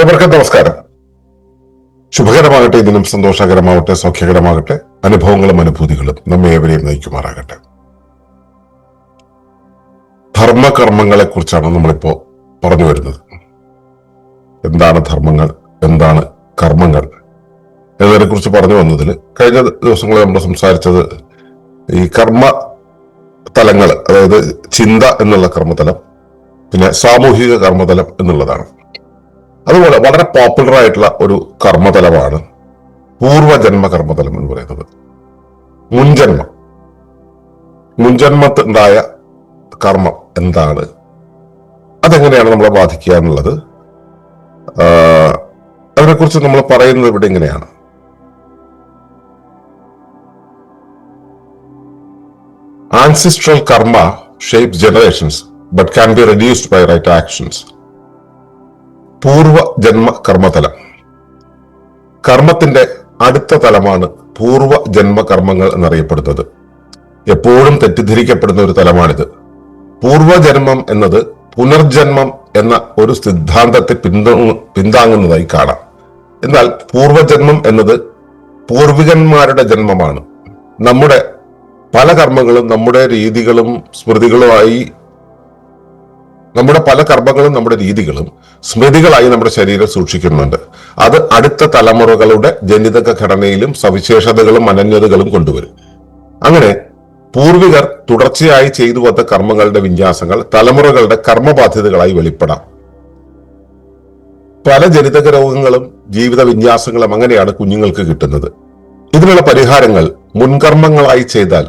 ഏവർക്കും നമസ്കാരം. ശുഭകരമാകട്ടെ, ഇതിനും സന്തോഷകരമാവട്ടെ, സൗഖ്യകരമാകട്ടെ. അനുഭവങ്ങളും അനുഭൂതികളും നമ്മെ ഏവരെയും നയിക്കുമാറാകട്ടെ. ധർമ്മകർമ്മങ്ങളെ കുറിച്ചാണ് നമ്മളിപ്പോ പറഞ്ഞു വരുന്നത്. എന്താണ് ധർമ്മങ്ങൾ, എന്താണ് കർമ്മങ്ങൾ എന്നതിനെ കുറിച്ച് പറഞ്ഞു വന്നതിൽ കഴിഞ്ഞ ദിവസങ്ങളിൽ നമ്മൾ സംസാരിച്ചത് ഈ കർമ്മ തലങ്ങൾ, അതായത് ചിന്ത എന്നുള്ള കർമ്മതലം, പിന്നെ സാമൂഹിക കർമ്മതലം എന്നുള്ളതാണ്. അതുപോലെ വളരെ പോപ്പുലർ ആയിട്ടുള്ള ഒരു കർമ്മതലമാണ് പൂർവജന്മ കർമ്മതലം എന്ന് പറയുന്നത്. മുൻജന്മത്തുണ്ടായ കർമ്മം എന്താണ്, അതെങ്ങനെയാണ് നമ്മളെ ബാധിക്കുക എന്നുള്ളത് അതിനെക്കുറിച്ച് നമ്മൾ പറയുന്നത് ഇവിടെ ഇങ്ങനെയാണ്. Ancestral karma shapes generations but can be reduced by right actions. പൂർവജന്മ കർമ്മതലം, കർമ്മത്തിന്റെ അടുത്ത തലമാണ് പൂർവജന്മ കർമ്മങ്ങൾ എന്നറിയപ്പെടുന്നത്. എപ്പോഴും തെറ്റിദ്ധരിക്കപ്പെടുന്ന ഒരു തലമാണിത്. പൂർവജന്മം എന്നത് പുനർജന്മം എന്ന ഒരു സിദ്ധാന്തത്തെ പിന്താങ്ങുന്നതായി കാണാം. എന്നാൽ പൂർവജന്മം എന്നത് പൂർവികന്മാരുടെ ജന്മമാണ്. നമ്മുടെ പല കർമ്മങ്ങളും നമ്മുടെ രീതികളും സ്മൃതികളുമായി, നമ്മുടെ പല കർമ്മങ്ങളും നമ്മുടെ രീതികളും സ്മൃതികളായി നമ്മുടെ ശരീരം സൂക്ഷിക്കുന്നുണ്ട്. അത് അടുത്ത തലമുറകളുടെ ജനിതക ഘടനയിലും സവിശേഷതകളും അനന്യതകളും കൊണ്ടുവരും. അങ്ങനെ പൂർവികർ തുടർച്ചയായി ചെയ്തു വന്ന കർമ്മങ്ങളുടെ വിന്യാസങ്ങൾ തലമുറകളുടെ കർമ്മബാധ്യതകളായി വെളിപ്പെടാം. പല ജനിതക രോഗങ്ങളും ജീവിത വിന്യാസങ്ങളും അങ്ങനെയാണ് കുഞ്ഞുങ്ങൾക്ക് കിട്ടുന്നത്. ഇതിനുള്ള പരിഹാരങ്ങൾ മുൻകർമ്മങ്ങളായി ചെയ്താൽ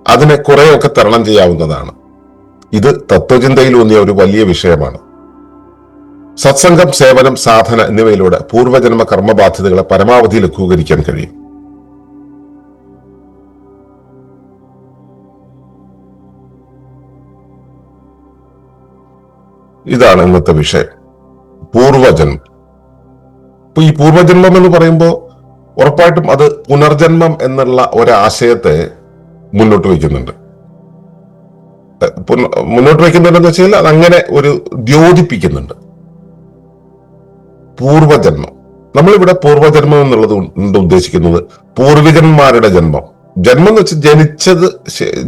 അതിനെ കുറെയൊക്കെ തരണം ചെയ്യാവുന്നതാണ്. ഇത് തത്വചിന്തയിലൂന്നിയ ഒരു വലിയ വിഷയമാണ്. സത്സംഗം, സേവനം, സാധന എന്നിവയിലൂടെ പൂർവജന്മ കർമ്മബാധ്യതകളെ പരമാവധി ലഘൂകരിക്കാൻ കഴിയും. ഇതാണ് ഇന്നത്തെ വിഷയം, പൂർവജന്മം. ഇപ്പൊ ഈ പൂർവജന്മം എന്ന് പറയുമ്പോൾ ഉറപ്പായിട്ടും അത് പുനർജന്മം എന്നുള്ള ഒരാശയത്തെ മുന്നോട്ട് വയ്ക്കുന്നുണ്ട്. വെക്കുന്നുണ്ടെന്ന് വെച്ചാൽ അത് അങ്ങനെ ഒരു ദ്യോതിപ്പിക്കുന്നുണ്ട്. പൂർവജന്മം, നമ്മളിവിടെ പൂർവജന്മം എന്നുള്ളത് ഉദ്ദേശിക്കുന്നത് പൂർവികന്മാരുടെ ജന്മം. ജന്മം എന്ന് വെച്ചാൽ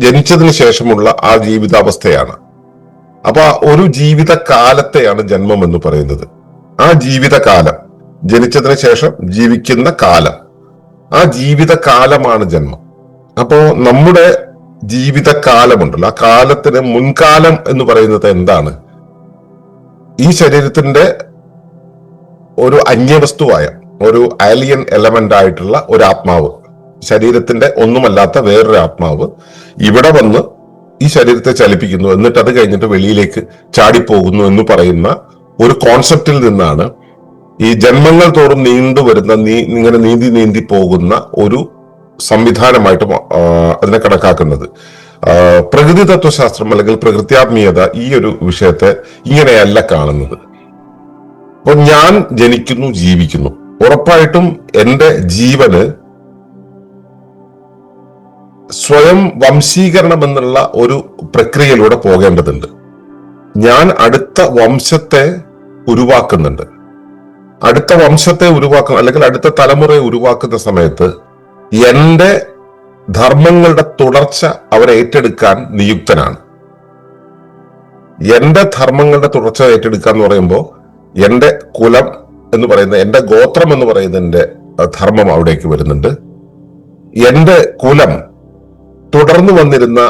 ജനിച്ചതിന് ശേഷമുള്ള ആ ജീവിതാവസ്ഥയാണ്. അപ്പൊ ഒരു ജീവിതകാലത്തെയാണ് ജന്മം എന്ന് പറയുന്നത്. ആ ജീവിതകാലം, ജനിച്ചതിന് ശേഷം ജീവിക്കുന്ന കാലം, ആ ജീവിതകാലമാണ് ജന്മം. അപ്പോ നമ്മുടെ ജീവിതകാലമുണ്ടല്ലോ, ആ കാലത്തിന് മുൻകാലം എന്ന് പറയുന്നത് എന്താണ്? ഈ ശരീരത്തിന്റെ ഒരു അന്യവസ്തുവായ, ഒരു ആലിയൻ എലമെന്റ് ആയിട്ടുള്ള ഒരു ആത്മാവ്, ശരീരത്തിന്റെ ഒന്നുമല്ലാത്ത വേറൊരു ആത്മാവ് ഇവിടെ വന്ന് ഈ ശരീരത്തെ ചലിപ്പിക്കുന്നു, എന്നിട്ട് അത് കഴിഞ്ഞിട്ട് വെളിയിലേക്ക് ചാടിപ്പോകുന്നു എന്ന് പറയുന്ന ഒരു കോൺസെപ്റ്റിൽ നിന്നാണ് ഈ ജന്മങ്ങൾ തോറും നീണ്ടുവരുന്ന, ഇങ്ങനെ നീന്തി പോകുന്ന ഒരു സംവിധാനമായിട്ട് അതിനെ കണക്കാക്കുന്നത്. പ്രകൃതി തത്വശാസ്ത്രം അല്ലെങ്കിൽ പ്രകൃത്യാത്മീയത ഈ ഒരു വിഷയത്തെ ഇങ്ങനെയല്ല കാണുന്നത്. അപ്പൊ ഞാൻ ജനിക്കുന്നു, ജീവിക്കുന്നു, ഉറപ്പായിട്ടും എന്റെ ജീവന് സ്വയം വംശീകരണം എന്നുള്ള ഒരു പ്രക്രിയയിലൂടെ പോകേണ്ടതുണ്ട്. ഞാൻ അടുത്ത വംശത്തെ ഉരുവാക്കുന്നുണ്ട്. അടുത്ത വംശത്തെ ഉരുവാക്കുന്ന അല്ലെങ്കിൽ അടുത്ത തലമുറയെ ഉരുവാക്കുന്ന സമയത്ത് എന്റെ ധർമ്മങ്ങളുടെ തുടർച്ച അവരെ ഏറ്റെടുക്കാൻ നിയുക്തനാണ്. എന്റെ ധർമ്മങ്ങളുടെ തുടർച്ച ഏറ്റെടുക്കുക എന്ന് പറയുമ്പോൾ എന്റെ കുലം എന്ന് പറയുന്ന, എന്റെ ഗോത്രം എന്ന് പറയുന്നതിന്റെ ധർമ്മം അവിടേക്ക് വരുന്നുണ്ട്. എന്റെ കുലം തുടർന്നു വന്നിരുന്ന,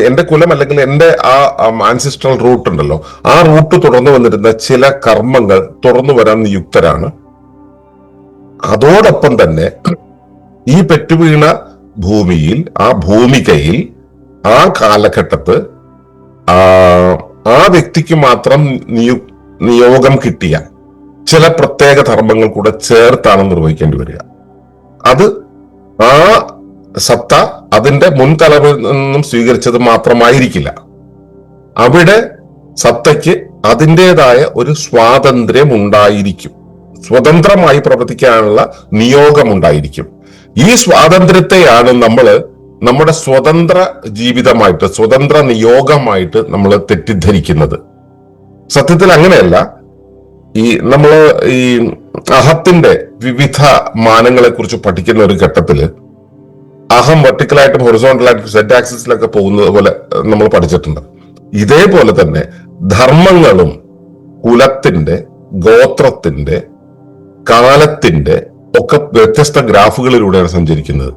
എന്റെ കുലം അല്ലെങ്കിൽ എന്റെ ആ ആൻസിസ്ട്രൽ റൂട്ട് ഉണ്ടല്ലോ, ആ റൂട്ട് തുടർന്നു വന്നിരുന്ന ചില കർമ്മങ്ങൾ തുടർന്നു വരാൻ നിയുക്തരാണ്. അതോടൊപ്പം തന്നെ ഈ പെറ്റുവീണ ഭൂമിയിൽ, ആ ഭൂമികയിൽ, ആ കാലഘട്ടത്ത് ആ വ്യക്തിക്ക് മാത്രം നിയോഗം കിട്ടിയ ചില പ്രത്യേക ധർമ്മങ്ങൾ കൂടെ ചേർത്താണ് നിർവഹിക്കേണ്ടി വരിക. അത് ആ സത്ത അതിന്റെ മുൻതലമുറയിൽ നിന്നും സ്വീകരിച്ചത് മാത്രമായിരിക്കില്ല. അവിടെ സത്തയ്ക്ക് അതിൻ്റെതായ ഒരു സ്വാതന്ത്ര്യം ഉണ്ടായിരിക്കും, സ്വതന്ത്രമായി പ്രവർത്തിക്കാനുള്ള നിയോഗമുണ്ടായിരിക്കും. ഈ സ്വാതന്ത്ര്യത്തെയാണ് നമ്മുടെ സ്വതന്ത്ര ജീവിതമായിട്ട്, സ്വതന്ത്ര നിയോഗമായിട്ട് നമ്മൾ തെറ്റിദ്ധരിക്കുന്നത്. സത്യത്തിൽ അങ്ങനെയല്ല. ഈ നമ്മള് ഈ അഹത്തിന്റെ വിവിധ മാനങ്ങളെ കുറിച്ച് പഠിക്കുന്ന ഒരു ഘട്ടത്തില് അഹം വെർട്ടിക്കലായിട്ടും ഹൊറിസോണ്ടലായിട്ടും സെറ്റ് ആക്സിസിലൊക്കെ പോകുന്നത് പോലെ നമ്മൾ പഠിച്ചിട്ടുണ്ട്. ഇതേപോലെ തന്നെ ധർമ്മങ്ങളും കുലത്തിന്റെ, ഗോത്രത്തിന്റെ, കാലത്തിന്റെ ഒക്കെ വ്യത്യസ്ത ഗ്രാഫുകളിലൂടെയാണ് സഞ്ചരിക്കുന്നത്.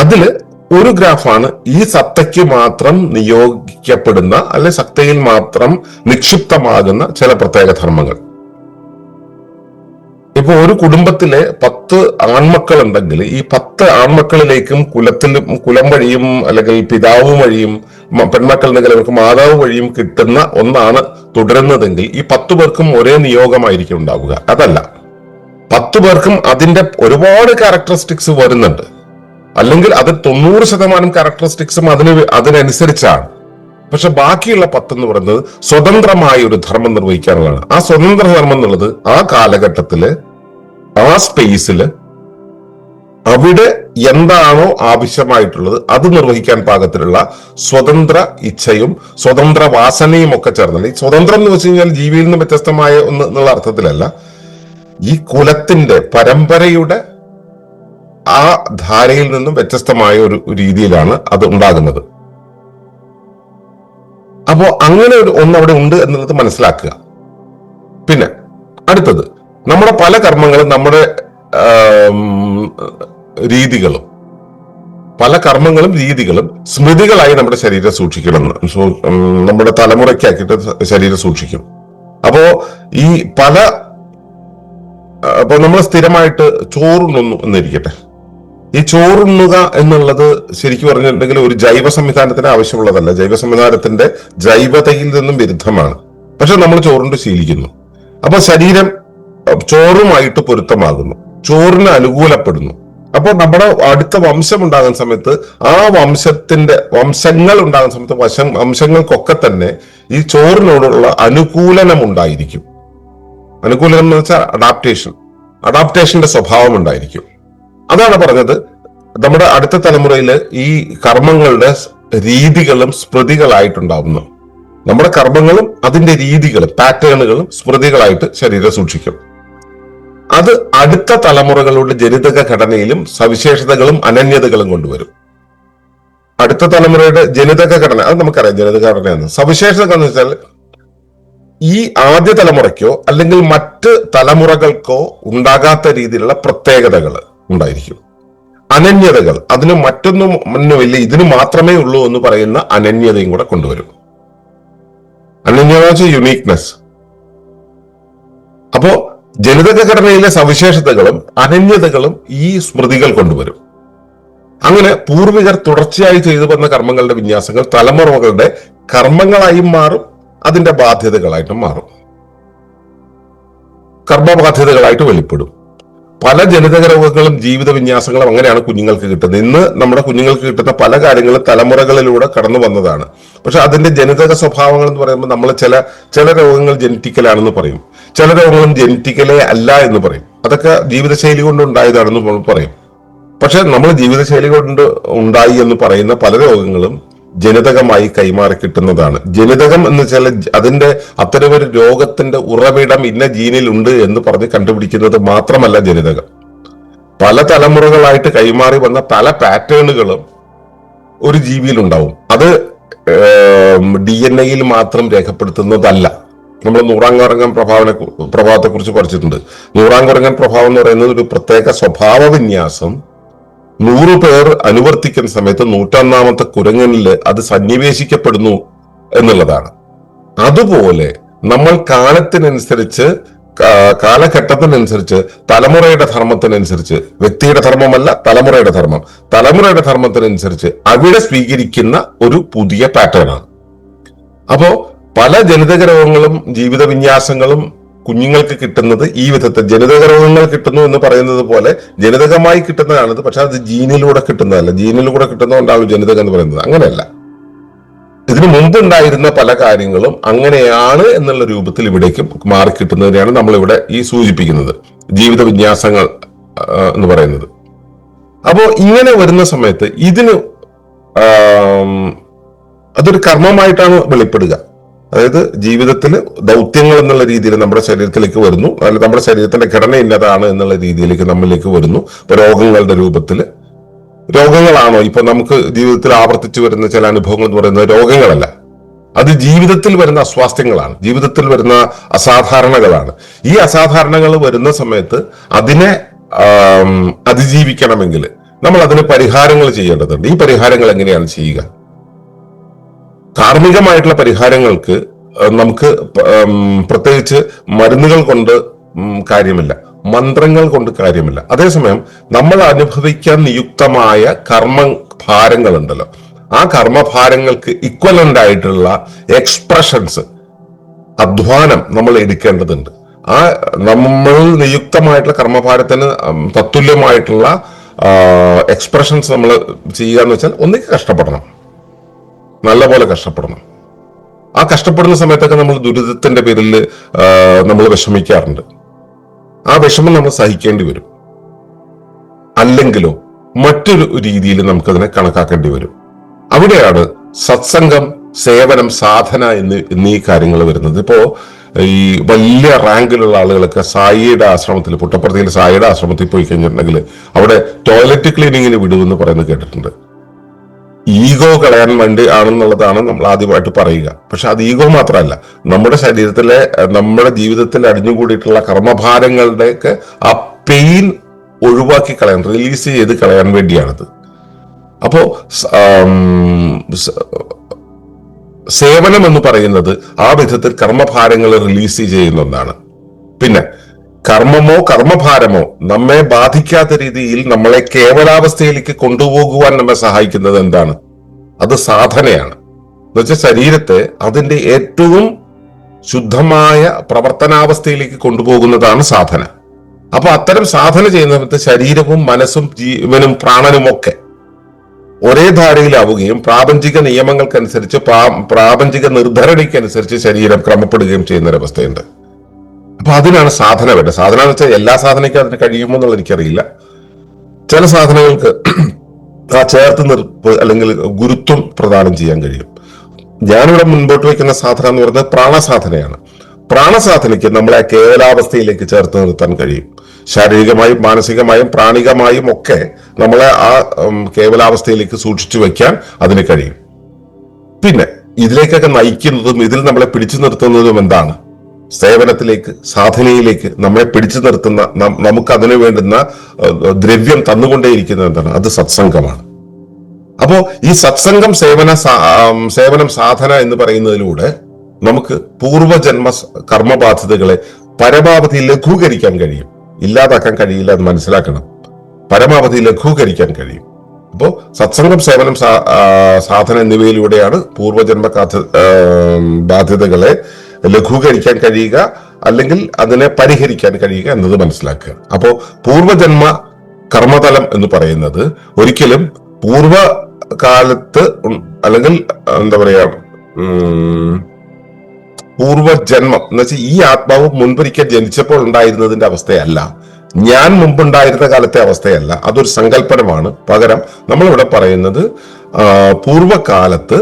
അതില് ഒരു ഗ്രാഫാണ് ഈ സത്തയ്ക്ക് മാത്രം നിയോഗിക്കപ്പെടുന്ന അല്ലെ സത്തയിൽ മാത്രം നിക്ഷിപ്തമാകുന്ന ചില പ്രത്യേക ധർമ്മങ്ങൾ. ഇപ്പൊ ഒരു കുടുംബത്തിലെ 10 ആൺമക്കൾ ഉണ്ടെങ്കിൽ ഈ 10 ആൺമക്കളിലേക്കും കുലം വഴിയും അല്ലെങ്കിൽ പിതാവ് വഴിയും പെൺമക്കൾ ഉണ്ടെങ്കിൽ അവർക്ക് മാതാവ് വഴിയും കിട്ടുന്ന ഒന്നാണ് തുടരുന്നതെങ്കിൽ ഈ 10 പേർക്കും ഒരേ നിയോഗമായിരിക്കും ഉണ്ടാവുക. അതല്ല, 10 പേർക്കും അതിന്റെ ഒരുപാട് ക്യാരക്ടറിസ്റ്റിക്സ് വരുന്നുണ്ട്. അല്ലെങ്കിൽ അത് 90% ക്യാരക്ടറിസ്റ്റിക്സും അതിനനുസരിച്ചാണ്. പക്ഷെ ബാക്കിയുള്ള 10 എന്ന് പറയുന്നത് സ്വതന്ത്രമായ ഒരു ധർമ്മം നിർവഹിക്കാനുള്ളതാണ്. ആ സ്വതന്ത്ര ധർമ്മം എന്നുള്ളത് ആ കാലഘട്ടത്തില്, ആ സ്പേസില് അവിടെ എന്താണോ ആവശ്യമായിട്ടുള്ളത് അത് നിർവഹിക്കാൻ പാകത്തിലുള്ള സ്വതന്ത്ര ഇച്ഛയും സ്വതന്ത്ര വാസനയും ഒക്കെ ചേർന്നുണ്ട്. ഈ സ്വതന്ത്രം എന്ന് വെച്ച് കഴിഞ്ഞാൽ ജീവിയിൽ നിന്ന് വ്യത്യസ്തമായ ഒന്ന് എന്നുള്ള അർത്ഥത്തിലല്ല, ഈ കുലത്തിന്റെ പരമ്പരയുടെ ആ ധാരയിൽ നിന്നും വ്യത്യസ്തമായ ഒരു രീതിയിലാണ് അത് ഉണ്ടാകുന്നത്. അപ്പോ അങ്ങനെ ഒരു അവിടെ ഉണ്ട് എന്നുള്ളത് മനസ്സിലാക്കുക. പിന്നെ അടുത്തത്, നമ്മുടെ പല കർമ്മങ്ങളും നമ്മുടെ രീതികളും സ്മൃതികളായി നമ്മുടെ ശരീരം സൂക്ഷിക്കണം. നമ്മുടെ തലമുറയ്ക്കാക്കിയിട്ട് ശരീരം സൂക്ഷിക്കും. അപ്പോ ഈ അപ്പൊ നമ്മൾ സ്ഥിരമായിട്ട് ചോറുണ്ണുന്നു എന്നിരിക്കട്ടെ. ഈ ചോറുണ്ണുക എന്നുള്ളത് ശരിക്കും പറഞ്ഞിട്ടുണ്ടെങ്കിൽ ഒരു ജൈവ സംവിധാനത്തിന് ആവശ്യമുള്ളതല്ല. ജൈവ സംവിധാനത്തിന്റെ ജൈവതയിൽ നിന്നും വിരുദ്ധമാണ്. പക്ഷെ നമ്മൾ ചോറുണ്ട് ശീലിക്കുന്നു. അപ്പൊ ശരീരം ചോറുമായിട്ട് പൊരുത്തമാകുന്നു, ചോറിന് അനുകൂലപ്പെടുന്നു. അപ്പൊ നമ്മുടെ അടുത്ത വംശം ഉണ്ടാകുന്ന സമയത്ത് ആ വംശങ്ങൾ ഉണ്ടാകുന്ന സമയത്ത് വംശങ്ങൾക്കൊക്കെ തന്നെ ഈ ചോറിനോടുള്ള അനുകൂലനം ഉണ്ടായിരിക്കും. അനുകൂലനം എന്ന് വെച്ചാൽ അഡാപ്റ്റേഷന്റെ സ്വഭാവം ഉണ്ടായിരിക്കും. അതാണ് പറഞ്ഞത്, നമ്മുടെ അടുത്ത തലമുറയിൽ ഈ കർമ്മങ്ങളുടെ രീതികളും സ്മൃതികളായിട്ടുണ്ടാവുന്നു. നമ്മുടെ കർമ്മങ്ങളും അതിന്റെ രീതികളും പാറ്റേണുകളും സ്മൃതികളായിട്ട് ശരീരം സൂക്ഷിക്കും. അത് അടുത്ത തലമുറകളുടെ ജനിതക ഘടനയിലും സവിശേഷതകളും അനന്യതകളും കൊണ്ടുവരും. അടുത്ത തലമുറയുടെ ജനിതക ഘടന അത് നമുക്കറിയാം. ജനിതക ഘടനയാണ്. സവിശേഷത എന്ന് വെച്ചാൽ ഈ ആദ്യ തലമുറയ്ക്കോ അല്ലെങ്കിൽ മറ്റ് തലമുറകൾക്കോ ഉണ്ടാകാത്ത രീതിയിലുള്ള പ്രത്യേകതകൾ ഉണ്ടായിരിക്കും. അനന്യതകൾ, അതിന് മറ്റൊന്നുമില്ല, ഇതിന് മാത്രമേ ഉള്ളൂ എന്ന് പറയുന്ന അനന്യതയും കൂടെ കൊണ്ടുവരും. അനന്യത വെച്ചാൽ യുണീക്നെസ്. അപ്പോ ജനിതക ഘടനയിലെ സവിശേഷതകളും അനന്യതകളും ഈ സ്മൃതികൾ കൊണ്ടുവരും. അങ്ങനെ പൂർവികർ തുടർച്ചയായി ചെയ്തു വന്ന കർമ്മങ്ങളുടെ വിന്യാസങ്ങൾ തലമുറകളുടെ കർമ്മങ്ങളായും മാറും, അതിന്റെ ബാധ്യതകളായിട്ടും മാറും, കർമ്മബാധ്യതകളായിട്ട് വെളിപ്പെടും. പല ജനിതക രോഗങ്ങളും ജീവിത വിന്യാസങ്ങളും അങ്ങനെയാണ് കുഞ്ഞുങ്ങൾക്ക് കിട്ടുന്നത്. ഇന്ന് നമ്മുടെ കുഞ്ഞുങ്ങൾക്ക് കിട്ടുന്ന പല കാര്യങ്ങളും തലമുറകളിലൂടെ കടന്നു വന്നതാണ്. പക്ഷെ അതിന്റെ ജനിതക സ്വഭാവങ്ങൾ എന്ന് പറയുമ്പോൾ നമ്മൾ ചില രോഗങ്ങൾ ജനറ്റിക്കലാണെന്ന് പറയും, ചില രോഗങ്ങളും ജനറ്റിക്കലേ അല്ല എന്ന് പറയും. അതൊക്കെ ജീവിതശൈലി കൊണ്ട് ഉണ്ടായതാണെന്ന് നമ്മൾ പറയും. പക്ഷെ നമ്മൾ ജീവിതശൈലി കൊണ്ട് ഉണ്ടായി എന്ന് പറയുന്ന പല രോഗങ്ങളും ജനിതകമായി കൈമാറി കിട്ടുന്നതാണ്. ജനിതകം എന്ന് വെച്ചാൽ അതിന്റെ അത്തരമൊരു രോഗത്തിന്റെ ഉറവിടം ഇന്ന ജീനിൽ ഉണ്ട് എന്ന് പറഞ്ഞ് കണ്ടുപിടിക്കുന്നത് മാത്രമല്ല ജനിതകം. പല തലമുറകളായിട്ട് കൈമാറി വന്ന പല പാറ്റേണുകളും ഒരു ജീവിയിൽ ഉണ്ടാവും. അത് DNA മാത്രം രേഖപ്പെടുത്തുന്നതല്ല. നമ്മൾ നൂറാംകുരങ്ങൻ പ്രഭാവത്തെ കുറിച്ച് പഠിച്ചിട്ടുണ്ട്. നൂറാംകുരങ്ങൻ പ്രഭാവം എന്ന് പറയുന്നത് ഒരു പ്രത്യേക സ്വഭാവ വിന്യാസം 100 പേർ അനുവർത്തിക്കുന്ന സമയത്ത് 101ാമത്തെ കുരങ്ങനിൽ അത് സന്നിവേശിക്കപ്പെടുന്നു എന്നുള്ളതാണ്. അതുപോലെ നമ്മൾ കാലഘട്ടത്തിനനുസരിച്ച് തലമുറയുടെ ധർമ്മത്തിനനുസരിച്ച്, വ്യക്തിയുടെ ധർമ്മമല്ല തലമുറയുടെ ധർമ്മത്തിനനുസരിച്ച് അവിടെ സ്വീകരിക്കുന്ന ഒരു പുതിയ പാറ്റേൺ ആണ്. അപ്പോ പല ജനിതക രോഗങ്ങളും ജീവിത വിന്യാസങ്ങളും കുഞ്ഞുങ്ങൾക്ക് കിട്ടുന്നത് ഈ വിധത്തിൽ ജനിതക രോഗങ്ങൾ കിട്ടുന്നു എന്ന് പറയുന്നത് പോലെ ജനിതകമായി കിട്ടുന്നതാണിത്. പക്ഷെ അത് ജീനിലൂടെ കിട്ടുന്നതല്ല. ജീനിലൂടെ കിട്ടുന്നതുകൊണ്ടാണ് ജനിതകം എന്ന് പറയുന്നത്. അങ്ങനെയല്ല. ഇതിനു മുമ്പ് ഉണ്ടായിരുന്ന പല കാര്യങ്ങളും അങ്ങനെയാണ് എന്നുള്ള രൂപത്തിൽ ഇവിടേക്ക് മാറിക്കിട്ടുന്നതിനെയാണ് നമ്മളിവിടെ ഈ സൂചിപ്പിക്കുന്നത് ജീവിത വിന്യാസങ്ങൾ എന്ന് പറയുന്നത്. അപ്പോ ഇങ്ങനെ വരുന്ന സമയത്ത് ഇതിന് അതൊരു കർമ്മമായിട്ടാണ് വെളിപ്പെടുക. അതായത് ജീവിതത്തിൽ ദൗത്യങ്ങൾ എന്നുള്ള രീതിയിൽ നമ്മുടെ ശരീരത്തിലേക്ക് വരുന്നു, അല്ലെങ്കിൽ നമ്മുടെ ശരീരത്തിന്റെ ഘടന ഇന്നതാണ് എന്നുള്ള രീതിയിലേക്ക് നമ്മളിലേക്ക് വരുന്നു. ഇപ്പൊ രോഗങ്ങളുടെ രൂപത്തിൽ രോഗങ്ങളാണോ ഇപ്പൊ നമുക്ക് ജീവിതത്തിൽ ആവർത്തിച്ചു വരുന്ന ചില അനുഭവങ്ങൾ എന്ന് പറയുന്നത് രോഗങ്ങളല്ല, അത് ജീവിതത്തിൽ വരുന്ന അസ്വാസ്ഥ്യങ്ങളാണ്, ജീവിതത്തിൽ വരുന്ന അസാധാരണകളാണ്. ഈ അസാധാരണങ്ങൾ വരുന്ന സമയത്ത് അതിനെ അതിജീവിക്കണമെങ്കിൽ നമ്മൾ അതിന് പരിഹാരങ്ങൾ ചെയ്യേണ്ടതുണ്ട്. ഈ പരിഹാരങ്ങൾ എങ്ങനെയാണ് ചെയ്യുക? കാർമ്മികമായിട്ടുള്ള പരിഹാരങ്ങൾക്ക് നമുക്ക് പ്രത്യേകിച്ച് മരുന്നുകൾ കൊണ്ട് കാര്യമില്ല, മന്ത്രങ്ങൾ കൊണ്ട് കാര്യമില്ല. അതേസമയം നമ്മൾ അനുഭവിക്കാൻ നിയുക്തമായ കർമ്മഭാരങ്ങൾ ഉണ്ടല്ലോ, ആ കർമ്മഭാരങ്ങൾക്ക് ഇക്വലന്റ് ആയിട്ടുള്ള എക്സ്പ്രഷൻസ്, അധ്വാനം നമ്മൾ എടുക്കേണ്ടതുണ്ട്. ആ നമ്മൾ നിയുക്തമായിട്ടുള്ള കർമ്മഭാരത്തിന് തത്തുല്യമായിട്ടുള്ള എക്സ്പ്രഷൻസ് നമ്മൾ ചെയ്യുക എന്ന് വെച്ചാൽ ഒന്നിക്ക് കഷ്ടപ്പെടണം, നല്ലപോലെ കഷ്ടപ്പെടണം. ആ കഷ്ടപ്പെടുന്ന സമയത്തൊക്കെ നമ്മൾ ദുരിതത്തിന്റെ പേരിൽ നമ്മൾ വിഷമിക്കാറുണ്ട്. ആ വിഷമം നമ്മൾ സഹിക്കേണ്ടി വരും. അല്ലെങ്കിലോ മറ്റൊരു രീതിയിൽ നമുക്കതിനെ കണക്കാക്കേണ്ടി വരും. അവിടെയാണ് സത്സംഗം, സേവനം, സാധന എന്നീ കാര്യങ്ങൾ വരുന്നത്. ഇപ്പോ ഈ വലിയ റാങ്കിലുള്ള ആളുകളൊക്കെ സായിയുടെ ആശ്രമത്തിൽ, പുട്ടപ്പുറത്തിലെ സായിയുടെ ആശ്രമത്തിൽ പോയി കഴിഞ്ഞിട്ടുണ്ടെങ്കിൽ അവിടെ ടോയ്ലറ്റ് ക്ലീനിങ്ങിന് വിടുമെന്ന് പറയുന്നത് കേട്ടിട്ടുണ്ട്. ഈഗോ കളയാൻ വേണ്ടി ആണെന്നുള്ളതാണ് നമ്മൾ ആദ്യമായിട്ട് പറയുക. പക്ഷെ അത് ഈഗോ മാത്രമല്ല, നമ്മുടെ ശരീരത്തിലെ, നമ്മുടെ ജീവിതത്തിൽ അടിഞ്ഞുകൂടിയിട്ടുള്ള കർമ്മഭാരങ്ങളുടെയൊക്കെ ആ പെയിൻ ഒഴിവാക്കി കളയാൻ, റിലീസ് ചെയ്ത് കളയാൻ വേണ്ടിയാണത്. അപ്പോ സേവനം എന്ന് പറയുന്നത് ആ വിധത്തിൽ കർമ്മഭാരങ്ങൾ റിലീസ് ചെയ്യുന്ന ഒന്നാണ്. പിന്നെ കർമ്മമോ കർമ്മഭാരമോ നമ്മെ ബാധിക്കാത്ത രീതിയിൽ നമ്മളെ കേവലാവസ്ഥയിലേക്ക് കൊണ്ടുപോകുവാൻ നമ്മെ സഹായിക്കുന്നത് എന്താണ്? അത് സാധനയാണ്. എന്നുവെച്ചാൽ ശരീരത്തെ അതിന്റെ ഏറ്റവും ശുദ്ധമായ പ്രവർത്തനാവസ്ഥയിലേക്ക് കൊണ്ടുപോകുന്നതാണ് സാധന. അപ്പൊ അത്തരം സാധന ചെയ്യുന്ന സമയത്ത് ശരീരവും മനസ്സും ജീവനും പ്രാണനും ഒക്കെ ഒരേ ധാരയിലാവുകയും പ്രാപഞ്ചിക നിയമങ്ങൾക്കനുസരിച്ച്, പ്രാപഞ്ചിക നിർദ്ധരണിക്കനുസരിച്ച് ശരീരം ക്രമപ്പെടുകയും ചെയ്യുന്ന ഒരവസ്ഥയുണ്ട്. അപ്പൊ അതിനാണ് സാധന വേണ്ടത്. സാധന എന്ന് വെച്ചാൽ എല്ലാ സാധനയ്ക്കും അതിന് കഴിയുമോ എന്നുള്ളത് എനിക്കറിയില്ല. ചില സാധനങ്ങൾക്ക് ആ ചേർത്ത് നിർപ്പ് അല്ലെങ്കിൽ ഗുരുത്വം പ്രദാനം ചെയ്യാൻ കഴിയും. ഞാനിവിടെ മുൻപോട്ട് വയ്ക്കുന്ന സാധന എന്ന് പറയുന്നത് പ്രാണസാധനയാണ്. പ്രാണസാധനയ്ക്ക് നമ്മളെ കേവലാവസ്ഥയിലേക്ക് ചേർത്ത് നിർത്താൻ കഴിയും. ശാരീരികമായും മാനസികമായും പ്രാണികമായും ഒക്കെ നമ്മളെ ആ കേവലാവസ്ഥയിലേക്ക് സൂക്ഷിച്ചു വെക്കാൻ അതിന് കഴിയും. പിന്നെ ഇതിലേക്കൊക്കെ നയിക്കുന്നതും ഇതിൽ നമ്മളെ പിടിച്ചു നിർത്തുന്നതും എന്താണ്? സേവനത്തിലേക്ക്, സാധനയിലേക്ക് നമ്മെ പിടിച്ചു നിർത്തുന്ന, നമുക്ക് അതിനു വേണ്ടുന്ന ദ്രവ്യം തന്നുകൊണ്ടേയിരിക്കുന്നത് എന്താണ്? അത് സത്സംഗമാണ്. അപ്പോ ഈ സത്സംഗം, സേവനം, സാധന എന്ന് പറയുന്നതിലൂടെ നമുക്ക് പൂർവജന്മ കർമ്മബാധ്യതകളെ പരമാവധി ലഘൂകരിക്കാൻ കഴിയും. ഇല്ലാതാക്കാൻ കഴിയില്ല, അത് മനസ്സിലാക്കണം. പരമാവധി ലഘൂകരിക്കാൻ കഴിയും. അപ്പോൾ സത്സംഗം, സേവനം, സാധന എന്നിവയിലൂടെയാണ് പൂർവജന്മ ബാധ്യതകളെ ലഘൂകരിക്കാൻ കഴിയുക, അല്ലെങ്കിൽ അതിനെ പരിഹരിക്കാൻ കഴിയുക എന്നത് മനസ്സിലാക്കുക. അപ്പോ പൂർവജന്മ കർമ്മതലം എന്ന് പറയുന്നത് ഒരിക്കലും പൂർവകാലത്ത് അല്ലെങ്കിൽ എന്താ പറയാ പൂർവജന്മം എന്ന് വെച്ചാൽ ഈ ആത്മാവ് മുൻപൊരിക്കൽ ജനിച്ചപ്പോൾ ഉണ്ടായിരുന്നതിന്റെ അവസ്ഥയല്ല, ഞാൻ മുമ്പുണ്ടായിരുന്ന കാലത്തെ അവസ്ഥയല്ല. അതൊരു സങ്കല്പനമാണ്. പകരം നമ്മളിവിടെ പറയുന്നത് പൂർവകാലത്ത്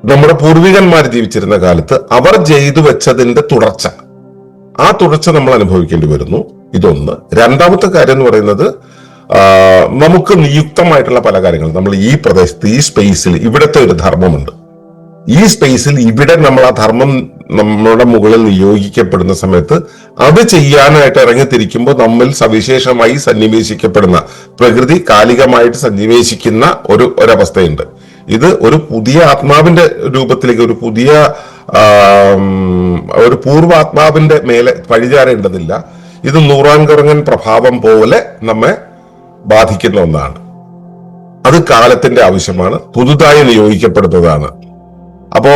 നമ്മുടെ പൂർവികന്മാർ ജീവിച്ചിരുന്ന കാലത്ത് അവർ ചെയ്തു വെച്ചതിന്റെ തുടർച്ച, ആ തുടർച്ച നമ്മൾ അനുഭവിക്കേണ്ടി വരുന്നു. ഇതൊന്ന്. രണ്ടാമത്തെ കാര്യം എന്ന് പറയുന്നത് നമുക്ക് നിയുക്തമായിട്ടുള്ള പല കാര്യങ്ങളും നമ്മൾ ഈ പ്രദേശത്ത്, ഈ സ്പേസിൽ, ഇവിടത്തെ ഒരു ധർമ്മമുണ്ട്. ഈ സ്പേസിൽ ഇവിടെ നമ്മൾ ആ ധർമ്മം നമ്മുടെ മുകളിൽ നിയോഗിക്കപ്പെടുന്ന സമയത്ത് അത് ചെയ്യാനായിട്ട് ഇറങ്ങിത്തിരിക്കുമ്പോൾ നമ്മിൽ സവിശേഷമായി സന്നിവേശിക്കപ്പെടുന്ന, പ്രകൃതി കാലികമായിട്ട് സന്നിവേശിക്കുന്ന ഒരവസ്ഥയുണ്ട്. ഇത് ഒരു പുതിയ ആത്മാവിന്റെ രൂപത്തിലേക്ക്, ഒരു പുതിയ ഒരു പൂർവാത്മാവിന്റെ മേലെ പഴിചാരേണ്ടതില്ല. ഇത് നൂറാൻകുറങ്ങൻ പ്രഭാവം പോലെ നമ്മെ ബാധിക്കുന്ന ഒന്നാണ്. അത് കാലത്തിന്റെ ആവശ്യമാണ്, പുതുതായി നിയോഗിക്കപ്പെടുന്നതാണ്. അപ്പോ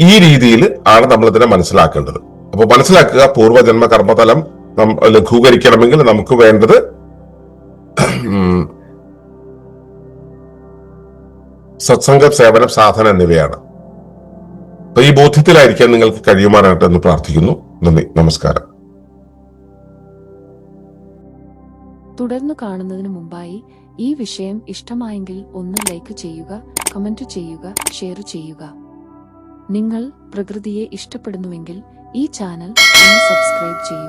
ഈ രീതിയിൽ ആണ് നമ്മൾ ഇതിനെ മനസ്സിലാക്കേണ്ടത്. അപ്പൊ മനസ്സിലാക്കുക, പൂർവജന്മ കർമ്മതലം ലഘൂകരിക്കണമെങ്കിൽ നമുക്ക് വേണ്ടത് സത്സംഗം, സേവനം, സാധന എന്നിവയാണ്. അപ്പൊ ഈ ബോധ്യത്തിലായിരിക്കാൻ നിങ്ങൾക്ക് കഴിയുമാറാകട്ടെ എന്ന് പ്രാർത്ഥിക്കുന്നു. നന്ദി, നമസ്കാരം. തുടർന്ന് കാണുന്നതിന് മുമ്പായി ഈ വിഷയം ഇഷ്ടമായെങ്കിൽ ഒന്ന് ലൈക്ക് ചെയ്യുക, കമന്റ് ചെയ്യുക, ഷെയർ ചെയ്യുക. നിങ്ങൾ പ്രകൃതിയെ ഇഷ്ടപ്പെടുന്നുവെങ്കിൽ ഈ ചാനൽ ഒന്ന് സബ്സ്ക്രൈബ് ചെയ്യൂ.